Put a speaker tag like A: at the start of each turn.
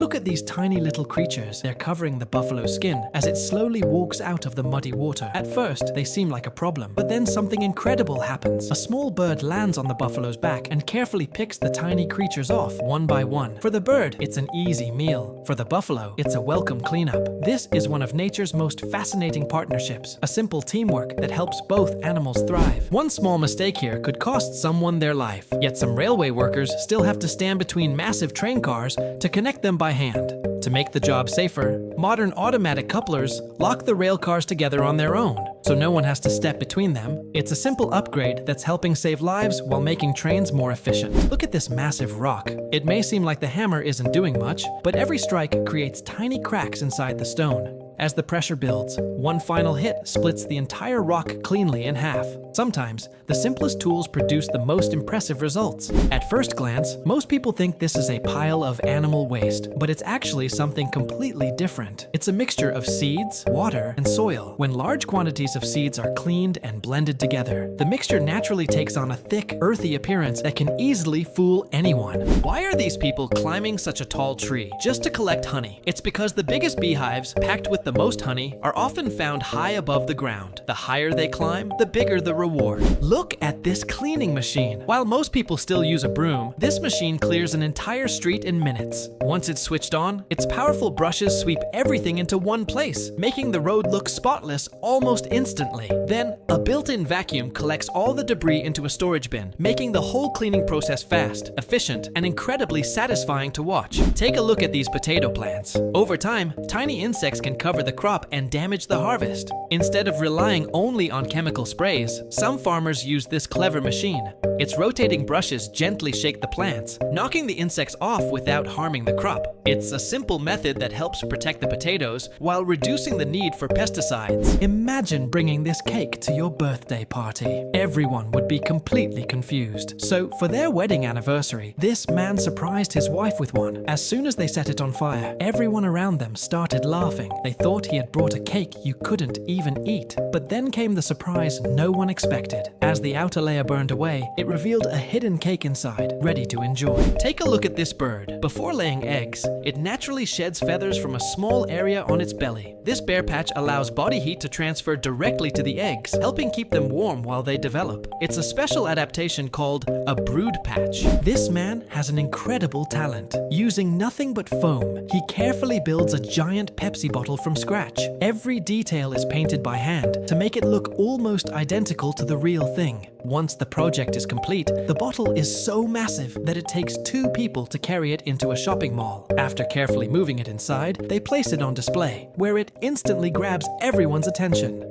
A: Look at these tiny little creatures. They're covering the buffalo's skin as it slowly walks out of the muddy water. At first, they seem like a problem, but then something incredible happens. A small bird lands on the buffalo's back and carefully picks the tiny creatures off one by one. For the bird, it's an easy meal. For the buffalo, it's a welcome cleanup. This is one of nature's most fascinating partnerships, a simple teamwork that helps both animals thrive. One small mistake here could cost someone their life, yet some railway workers still have to stand between massive train cars to connect them by hand. To make the job safer, modern automatic couplers lock the rail cars together on their own, so no one has to step between them. It's a simple upgrade that's helping save lives while making trains more efficient. Look at this massive rock. It may seem like the hammer isn't doing much, but every strike creates tiny cracks inside the stone. As the pressure builds, one final hit splits the entire rock cleanly in half. Sometimes, the simplest tools produce the most impressive results. At first glance, most people think this is a pile of animal waste, but it's actually something completely different. It's a mixture of seeds, water, and soil. When large quantities of seeds are cleaned and blended together, the mixture naturally takes on a thick, earthy appearance that can easily fool anyone. Why are these people climbing such a tall tree just to collect honey? It's because the biggest beehives, packed with the most honey, are often found high above the ground. The higher they climb, the bigger the reward. Look at this cleaning machine. While most people still use a broom, this machine clears an entire street in minutes. Once it's switched on, its powerful brushes sweep everything into one place, making the road look spotless almost instantly. Then, a built-in vacuum collects all the debris into a storage bin, making the whole cleaning process fast, efficient, and incredibly satisfying to watch. Take a look at these potato plants. Over time, tiny insects can cover the crop and damage the harvest. Instead of relying only on chemical sprays, some farmers use this clever machine. Its rotating brushes gently shake the plants, knocking the insects off without harming the crop. It's a simple method that helps protect the potatoes while reducing the need for pesticides. Imagine bringing this cake to your birthday party. Everyone would be completely confused. So, for their wedding anniversary, this man surprised his wife with one. As soon as they set it on fire, everyone around them started laughing. They thought he had brought a cake you couldn't even eat. But then came the surprise no one expected. As the outer layer burned away, it revealed a hidden cake inside, ready to enjoy. Take a look at this bird. Before laying eggs, it naturally sheds feathers from a small area on its belly. This bare patch allows body heat to transfer directly to the eggs, helping keep them warm while they develop. It's a special adaptation called a brood patch. This man has an incredible talent. Using nothing but foam, he carefully builds a giant Pepsi bottle from scratch. Every detail is painted by hand to make it look almost identical to the real thing. Once the project is complete, the bottle is so massive that it takes 2 people to carry it into a shopping mall. After carefully moving it inside, they place it on display, where it instantly grabs everyone's attention.